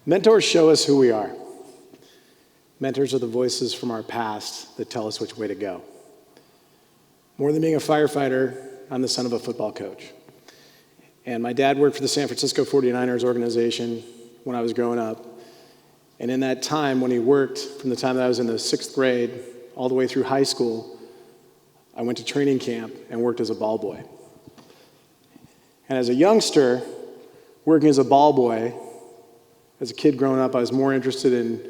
Mentors show us who we are. Mentors are the voices from our past that tell us which way to go. More than being a firefighter, I'm the son of a football coach. And my dad worked for the San Francisco 49ers organization when I was growing up. And in that time, when he worked, from the time that I was in the 6th grade all the way through high school, I went to training camp and worked as a ball boy. And as a youngster, working as a ball boy, as a kid growing up, I was more interested in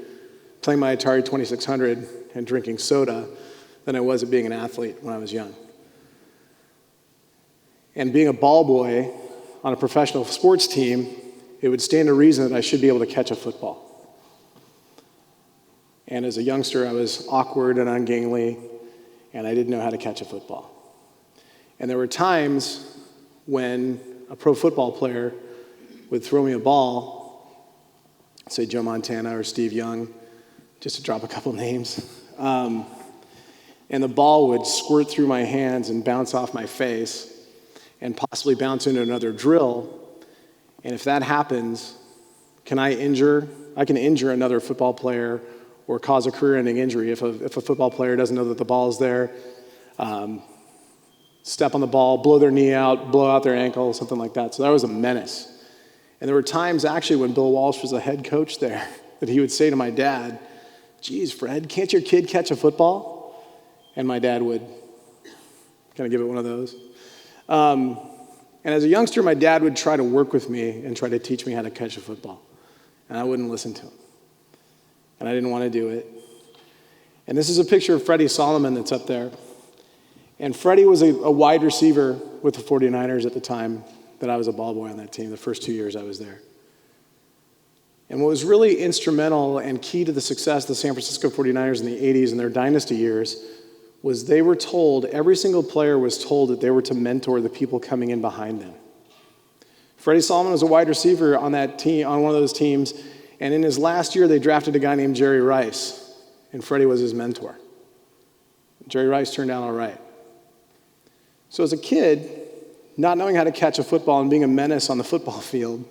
playing my Atari 2600 and drinking soda than I was at being an athlete when I was young. And being a ball boy on a professional sports team, it would stand to reason that I should be able to catch a football. And as a youngster, I was awkward and ungainly, and I didn't know how to catch a football. And there were times when a pro football player would throw me a ball, say Joe Montana or Steve Young, just to drop a couple names, and the ball would squirt through my hands and bounce off my face and possibly bounce into another drill. And if that happens, I can injure another football player or cause a career-ending injury if a football player doesn't know that the ball is there, step on the ball, blow their knee out, blow out their ankle, something like that. So that was a menace. And there were times, actually, when Bill Walsh was the head coach there, that he would say to my dad, "Geez, Fred, can't your kid catch a football?" And my dad would kind of give it one of those. And as a youngster, my dad would try to work with me and try to teach me how to catch a football. And I wouldn't listen to him. And I didn't want to do it. And this is a picture of Freddie Solomon that's up there. And Freddie was a wide receiver with the 49ers at the time that I was a ball boy on that team, the first 2 years I was there. And what was really instrumental and key to the success of the San Francisco 49ers in the 80s and their dynasty years was they were told, every single player was told that they were to mentor the people coming in behind them. Freddie Solomon was a wide receiver on that team, on one of those teams, and in his last year they drafted a guy named Jerry Rice, and Freddie was his mentor. Jerry Rice turned out all right. So as a kid, not knowing how to catch a football and being a menace on the football field,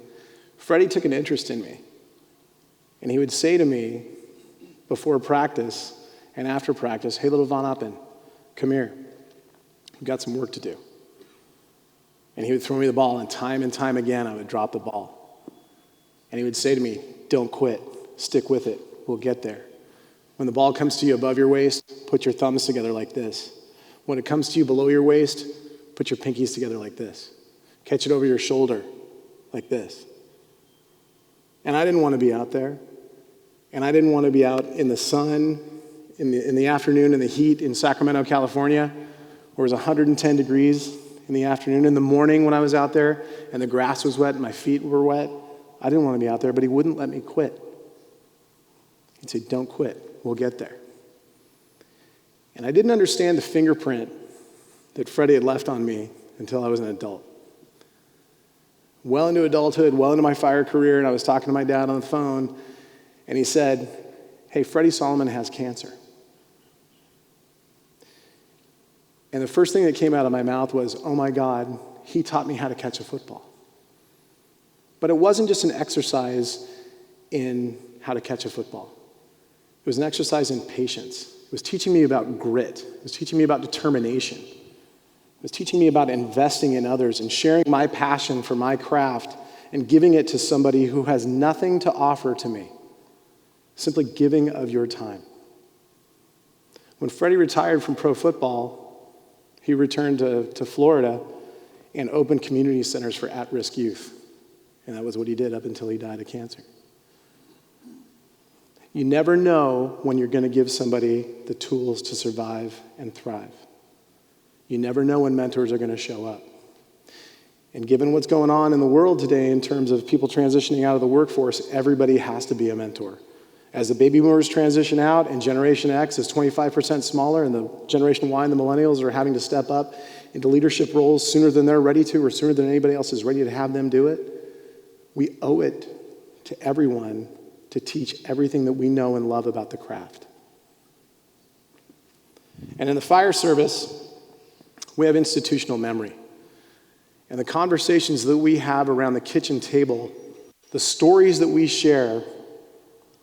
Freddie took an interest in me. And he would say to me before practice and after practice, "Hey, little VonAppen, come here. We've got some work to do." And he would throw me the ball, and time again, I would drop the ball. And he would say to me, "Don't quit. Stick with it. We'll get there. When the ball comes to you above your waist, put your thumbs together like this. When it comes to you below your waist, put your pinkies together like this. Catch it over your shoulder like this." And I didn't want to be out there. And I didn't want to be out in the sun, in the afternoon, in the heat in Sacramento, California, where it was 110 degrees in the afternoon. In the morning when I was out there and the grass was wet and my feet were wet, I didn't want to be out there, but he wouldn't let me quit. He'd say, "Don't quit. We'll get there." And I didn't understand the fingerprint that Freddie had left on me until I was an adult. Well into adulthood, well into my fire career, and I was talking to my dad on the phone, and he said, "Hey, Freddie Solomon has cancer." And the first thing that came out of my mouth was, "Oh my God, he taught me how to catch a football." But it wasn't just an exercise in how to catch a football. It was an exercise in patience. It was teaching me about grit. It was teaching me about determination. It was teaching me about investing in others and sharing my passion for my craft and giving it to somebody who has nothing to offer to me. Simply giving of your time. When Freddie retired from pro football, he returned to Florida and opened community centers for at-risk youth. And that was what he did up until he died of cancer. You never know when you're going to give somebody the tools to survive and thrive. You never know when mentors are going to show up. And given what's going on in the world today in terms of people transitioning out of the workforce, everybody has to be a mentor. As the baby boomers transition out and Generation X is 25% smaller and the Generation Y and the millennials are having to step up into leadership roles sooner than they're ready to or sooner than anybody else is ready to have them do it, we owe it to everyone to teach everything that we know and love about the craft. And in the fire service, we have institutional memory. And the conversations that we have around the kitchen table, the stories that we share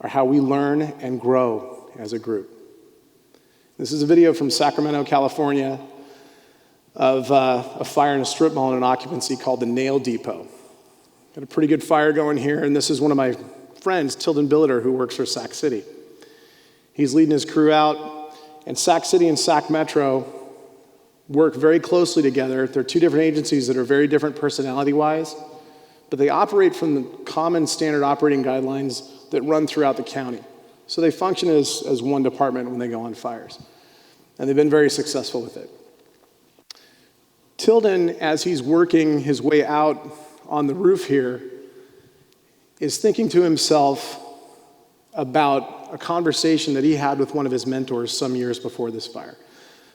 are how we learn and grow as a group. This is a video from Sacramento, California, of a fire in a strip mall in an occupancy called the Nail Depot. Got a pretty good fire going here, and this is one of my friends, Tilden Billiter, who works for Sac City. He's leading his crew out, and Sac City and Sac Metro work very closely together. They're two different agencies that are very different personality-wise, but they operate from the common standard operating guidelines that run throughout the county. So they function as one department when they go on fires. And they've been very successful with it. Tilden, as he's working his way out on the roof here, is thinking to himself about a conversation that he had with one of his mentors some years before this fire.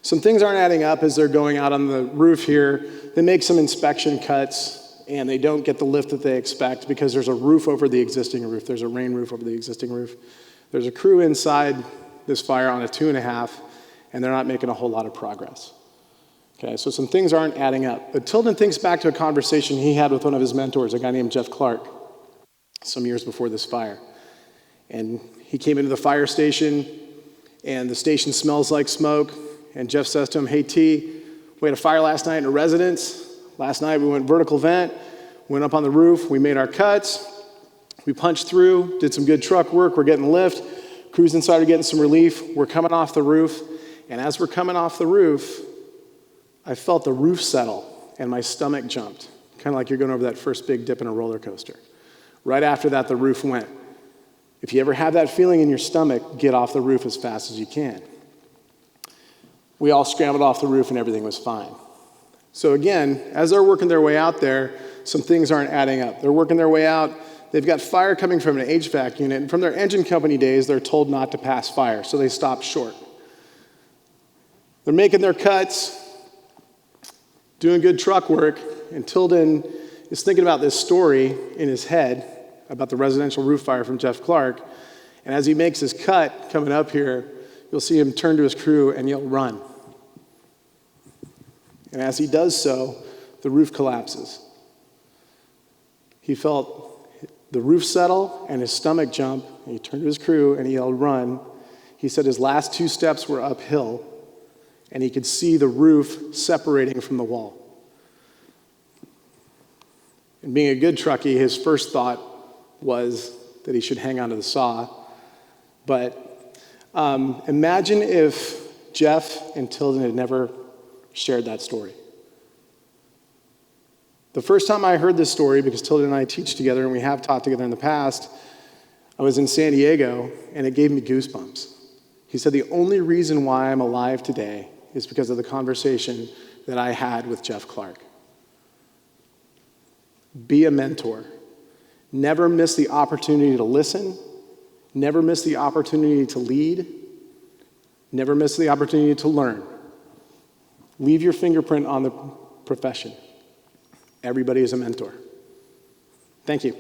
Some things aren't adding up as they're going out on the roof here. They make some inspection cuts, and they don't get the lift that they expect because there's a roof over the existing roof. There's a rain roof over the existing roof. There's a crew inside this fire on a 2.5, and they're not making a whole lot of progress. Okay, so some things aren't adding up. But Tilden thinks back to a conversation he had with one of his mentors, a guy named Jeff Clark, some years before this fire. And he came into the fire station, and the station smells like smoke. And Jeff says to him, "Hey, T, we had a fire last night in a residence. Last night we went vertical vent, went up on the roof, we made our cuts, we punched through, did some good truck work, we're getting lift, crews inside are getting some relief, we're coming off the roof, and as we're coming off the roof, I felt the roof settle and my stomach jumped, kind of like you're going over that first big dip in a roller coaster. Right after that, the roof went. If you ever have that feeling in your stomach, get off the roof as fast as you can." We all scrambled off the roof and everything was fine. So again, as they're working their way out there, some things aren't adding up. They're working their way out. They've got fire coming from an HVAC unit, and from their engine company days, they're told not to pass fire, so they stop short. They're making their cuts, doing good truck work, and Tilden is thinking about this story in his head about the residential roof fire from Jeff Clark, and as he makes his cut coming up here, you'll see him turn to his crew and yell, "Run." And as he does so, the roof collapses. He felt the roof settle and his stomach jump, and he turned to his crew and he yelled, "Run." He said his last 2 steps were uphill, and he could see the roof separating from the wall. And being a good truckie, his first thought was that he should hang onto the saw. But imagine if Jeff and Tilden had never shared that story. The first time I heard this story, because Tilden and I teach together and we have taught together in the past, I was in San Diego and it gave me goosebumps. He said the only reason why I'm alive today is because of the conversation that I had with Jeff Clark. Be a mentor. Never miss the opportunity to listen. Never miss the opportunity to lead. Never miss the opportunity to learn. Leave your fingerprint on the profession. Everybody is a mentor. Thank you.